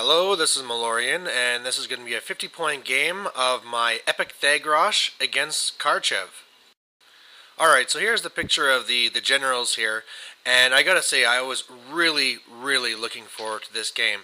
Hello, this is Malorian, and this is going to be a 50-point game of my epic Thagrosh against Karchev. Alright, so here's the picture of the generals here, and I gotta say, I was really looking forward to this game.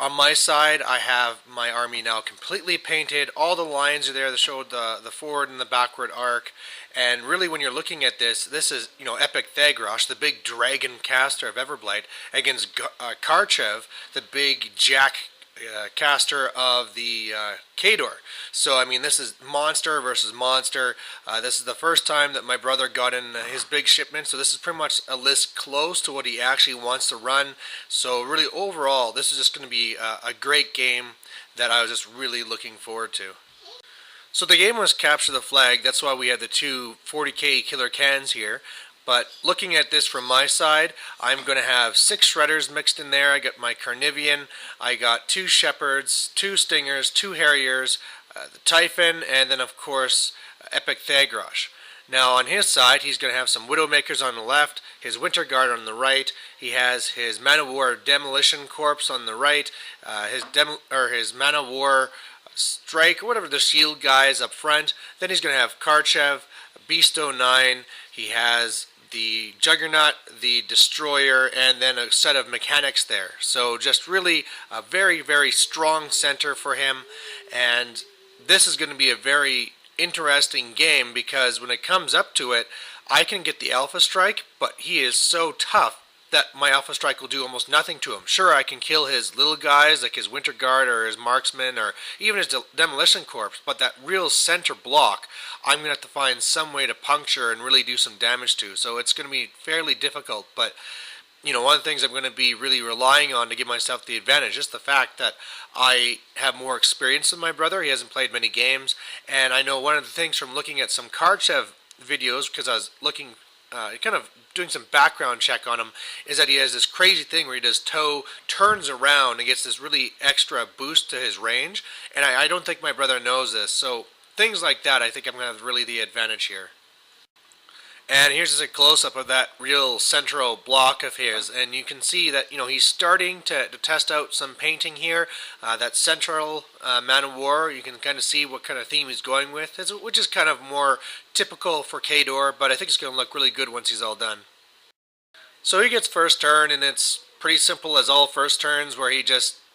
On my side, I have my army now completely painted. All the lines are there that show the forward and the backward arc. And really, when you're looking at this is, epic Thagrosh, the big dragon caster of Everblight, against Karchev, the big jack caster of the Khador. So, I mean, this is monster versus monster. This is the first time that my brother got in his big shipment, so this is pretty much a list close to what he actually wants to run. So, really, overall, this is just going to be a great game that I was just really looking forward to. So the game was Capture the Flag. That's why we had the two 40k killer cans here. But looking at this from my side, I'm going to have 6 Shredders mixed in there. I got my Carnivian, I got 2 Shepherds, 2 Stingers, 2 Harriers, the Typhon, and then of course Epic Thagrosh. Now on his side, he's going to have some Widowmakers on the left, his Winter Guard on the right. He has his Man of War Demolition Corps on the right, his Man of War Strike, or whatever the shield guys up front. Then he's going to have Karchev, Beasto 9. He has the Juggernaut, the Destroyer, and then a set of mechanics there. So just really a very strong center for him. And this is going to be a very interesting game because when it comes up to it, I can get the Alpha Strike, but he is so tough that my Alpha Strike will do almost nothing to him. Sure, I can kill his little guys like his Winter Guard or his Marksman or even his Demolition Corps, but that real center block, I'm going to have to find some way to puncture and really do some damage to. So it's going to be fairly difficult, but one of the things I'm going to be really relying on to give myself the advantage, just the fact that I have more experience than my brother. He hasn't played many games, and I know one of the things from looking at some Karchev videos, because I was looking kind of doing some background check on him, is that he has this crazy thing where he does turns around and gets this really extra boost to his range, and I don't think my brother knows this, so things like that I think I'm going to have really the advantage here. And here's just a close-up of that real central block of his, and you can see that he's starting to test out some painting here. That central Man of War, you can kind of see what kind of theme he's going with, which is kind of more typical for Khador, but I think it's going to look really good once he's all done. So he gets first turn, and it's pretty simple as all first turns, where he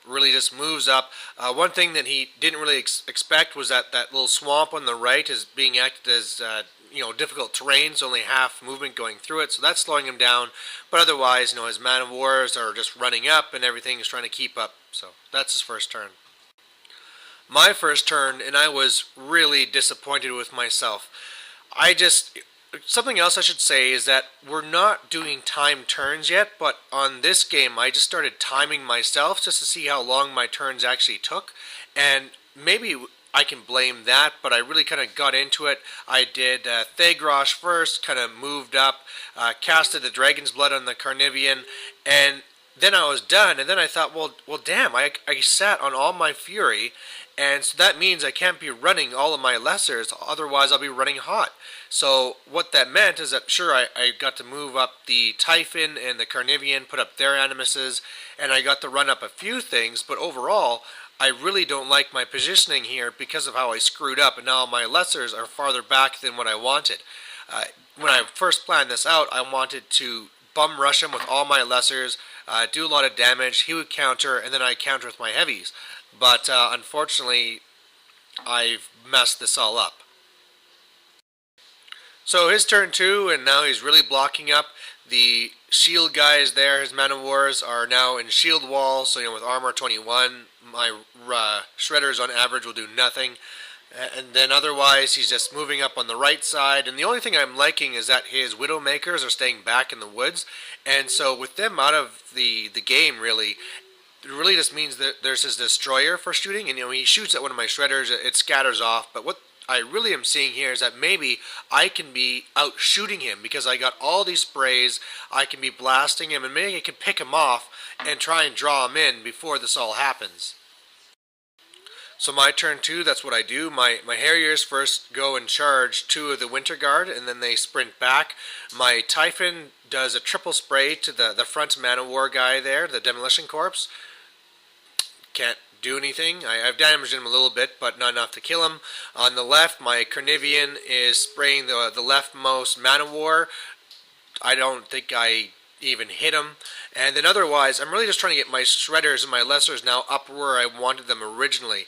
really just moves up. One thing that he didn't really expect was that little swamp on the right is being acted as difficult terrain, so only half movement going through it, so that's slowing him down. But otherwise, his Man of Wars are just running up, and everything is trying to keep up. So that's his first turn. My first turn, and I was really disappointed with myself. Something else I should say is that we're not doing timed turns yet, but on this game I just started timing myself just to see how long my turns actually took, and maybe I can blame that, but I really kind of got into it. I did Thagrosh first, kind of moved up, casted the Dragon's Blood on the Carnivian, and then I was done, and then I thought, well damn, I sat on all my fury, and so that means I can't be running all of my lessers, otherwise I'll be running hot. So what that meant is that, sure, I got to move up the Typhon and the Carnivian, put up their animuses, and I got to run up a few things, but overall, I really don't like my positioning here because of how I screwed up, and now my lessers are farther back than what I wanted. When I first planned this out, I wanted to bum rush him with all my lessers, do a lot of damage, he would counter, and then I'd counter with my heavies. But unfortunately, I've messed this all up. So his turn 2, and now he's really blocking up. The shield guys there, his Man of Wars, are now in shield wall, so with armor 21, my Shredders on average will do nothing. And then otherwise, he's just moving up on the right side. And the only thing I'm liking is that his Widowmakers are staying back in the woods. And so with them out of the game, really, it really just means that there's his Destroyer for shooting. And he shoots at one of my Shredders, it scatters off. But what I really am seeing here is that maybe I can be out shooting him because I got all these sprays, I can be blasting him, and maybe I can pick him off and try and draw him in before this all happens. So my turn 2, that's what I do. My Harriers first go and charge 2 of the Winter Guard, and then they sprint back. My Typhon does a triple spray to the front Man of War guy there, the Demolition Corps. can't do anything. I've damaged him a little bit, but not enough to kill him. On the left, my Carnivian is spraying the leftmost Man-O-War. I don't think I even hit him. And then otherwise, I'm really just trying to get my Shredders and my Lessers now up where I wanted them originally.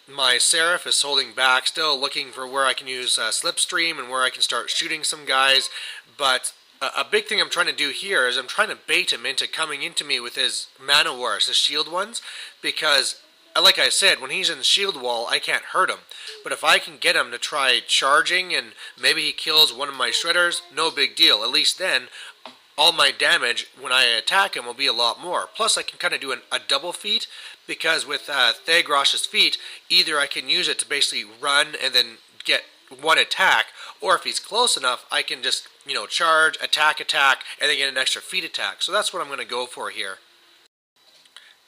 My Seraph is holding back, still looking for where I can use Slipstream and where I can start shooting some guys. But a big thing I'm trying to do here is I'm trying to bait him into coming into me with his Man-O-Wars, his shield ones, because, like I said, when he's in the shield wall, I can't hurt him. But if I can get him to try charging and maybe he kills one of my Shredders, no big deal. At least then, all my damage when I attack him will be a lot more. Plus, I can kind of do a double feat, because with Thagrosh's feat, either I can use it to basically run and then get one attack, or if he's close enough, I can just, charge, attack, and then get an extra feat attack. So that's what I'm going to go for here.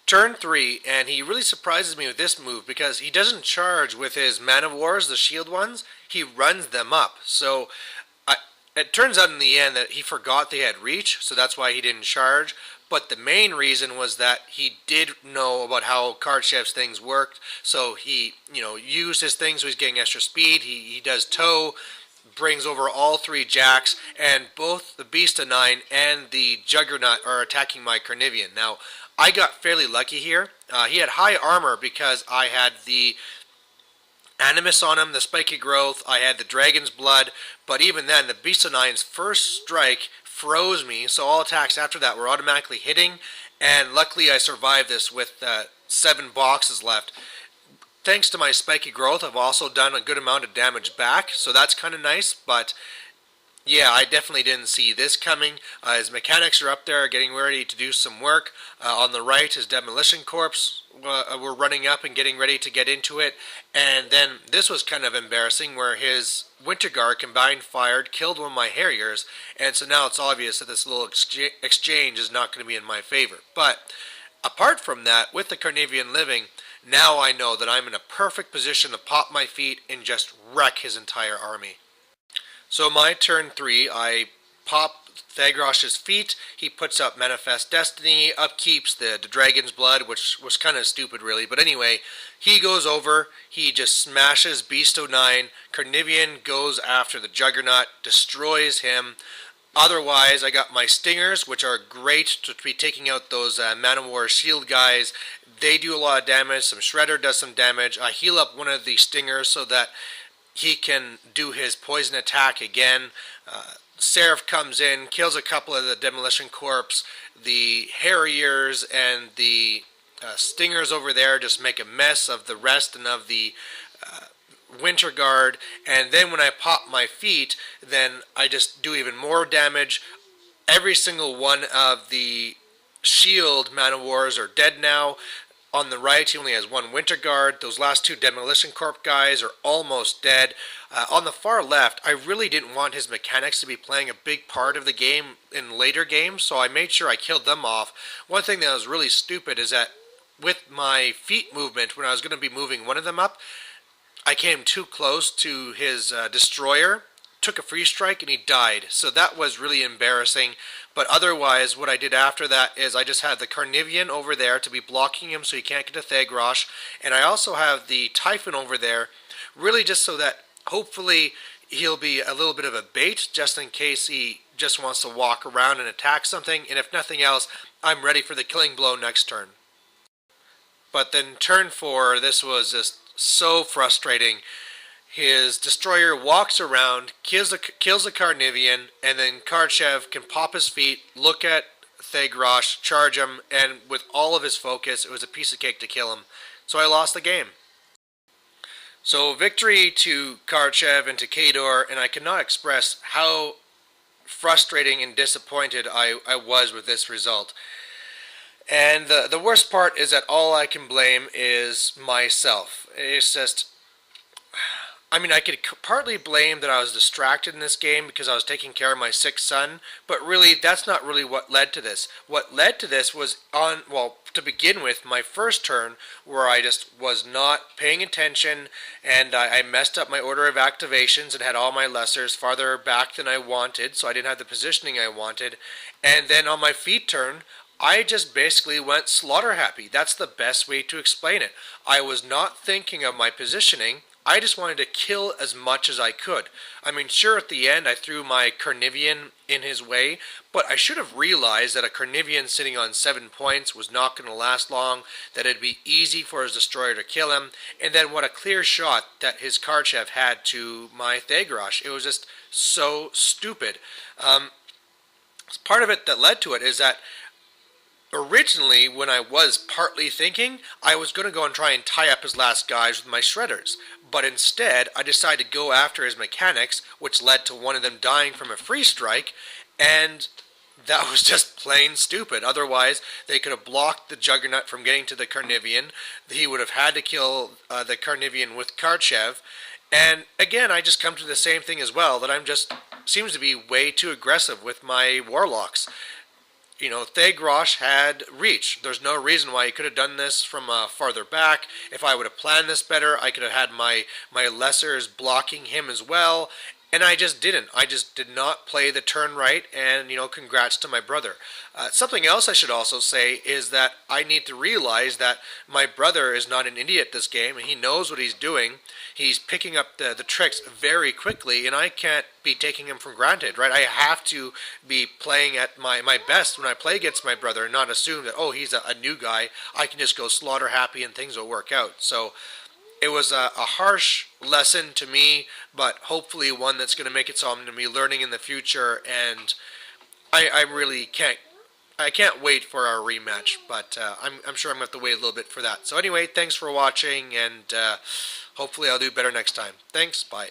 Turn 3, and he really surprises me with this move because he doesn't charge with his Man-O-Wars, the shield ones. He runs them up. So it turns out in the end that he forgot they had reach, so that's why he didn't charge. But the main reason was that he did know about how Karchev's things worked, so he, used his things so he's getting extra speed. He does tow, brings over all 3 jacks, and both the Beast of 9 and the Juggernaut are attacking my Carnivian. Now, I got fairly lucky here. He had high armor because I had the Animus on him, the Spiky Growth, I had the Dragon's Blood, but even then, the Beast of Nine's first strike froze me, so all attacks after that were automatically hitting, and luckily I survived this with 7 boxes left. Thanks to my Spiky Growth, I've also done a good amount of damage back, so that's kind of nice, but yeah, I definitely didn't see this coming. His mechanics are up there getting ready to do some work. On the right, his Demolition Corps were running up and getting ready to get into it. And then this was kind of embarrassing where his Winter Guard combined fired, killed one of my Harriers. And so now it's obvious that this little exchange is not going to be in my favor. But apart from that, with the Carnivian living, now I know that I'm in a perfect position to pop my feet and just wreck his entire army. So my turn 3, I pop Thagrosh's feet, he puts up Manifest Destiny, upkeeps the Dragon's Blood, which was kind of stupid really, but anyway, he goes over, he just smashes Beast 09, Carnivian goes after the Juggernaut, destroys him. Otherwise, I got my Stingers, which are great to be taking out those Man-O-War shield guys. They do a lot of damage, some Shredder does some damage. I heal up one of the Stingers so that he can do his poison attack again. Seraph comes in, kills a couple of the Demolition Corps. The Harriers and the Stingers over there just make a mess of the rest and of the Winter Guard. And then when I pop my feet, then I just do even more damage. Every single one of the shield Man-O-Wars are dead now. On the right, he only has 1 Winter Guard. Those last 2 Demolition Corps guys are almost dead. On the far left, I really didn't want his mechanics to be playing a big part of the game in later games, so I made sure I killed them off. One thing that was really stupid is that with my feet movement, when I was going to be moving one of them up, I came too close to his destroyer, took a free strike, and he died. So that was really embarrassing. But otherwise, what I did after that is I just had the Carnivian over there to be blocking him so he can't get to Thagrosh. And I also have the Typhon over there, really just so that hopefully he'll be a little bit of a bait, just in case he just wants to walk around and attack something. And if nothing else, I'm ready for the killing blow next turn. But then turn 4, this was just so frustrating. His destroyer walks around, kills a Carnivian, and then Karchev can pop his feet, look at Thagrosh, charge him, and with all of his focus, it was a piece of cake to kill him. So I lost the game. So victory to Karchev and to Kador, and I cannot express how frustrating and disappointed I was with this result. And the worst part is that all I can blame is myself. It's just, I mean, I could partly blame that I was distracted in this game because I was taking care of my sick son, but really, that's not really what led to this. What led to this was to begin with, my first turn, where I just was not paying attention, and I messed up my order of activations and had all my lessers farther back than I wanted, so I didn't have the positioning I wanted. And then on my feet turn, I just basically went slaughter happy. That's the best way to explain it. I was not thinking of my positioning. I just wanted to kill as much as I could. I mean, sure, at the end I threw my Carnivian in his way, but I should have realized that a Carnivian sitting on 7 points was not going to last long, that it'd be easy for his destroyer to kill him, and then what a clear shot that his Karchev had to my Thagrosh. It was just so stupid. Part of it that led to it is that originally, when I was partly thinking, I was going to go and try and tie up his last guys with my shredders. But instead, I decided to go after his mechanics, which led to one of them dying from a free strike, and that was just plain stupid. Otherwise, they could have blocked the Juggernaut from getting to the Carnivian. He would have had to kill the Carnivian with Karchev. And again, I just come to the same thing as well, that I'm just seems to be way too aggressive with my Warlocks. You know, Thagrosh had reach. There's no reason why he could have done this from farther back. If I would have planned this better, I could have had my lessers blocking him as well. And I just didn't. I just did not play the turn right, and, you know, congrats to my brother. Something else I should also say is that I need to realize that my brother is not an idiot this game, and he knows what he's doing. He's picking up the tricks very quickly, and I can't be taking him for granted, right? I have to be playing at my best when I play against my brother and not assume that, oh, he's a new guy. I can just go slaughter happy and things will work out. So it was a harsh lesson to me, but hopefully one that's going to make it so I'm going to be learning in the future, and I really can't wait for our rematch, but I'm sure I'm going to have to wait a little bit for that. So anyway, thanks for watching, and hopefully I'll do better next time. Thanks, bye.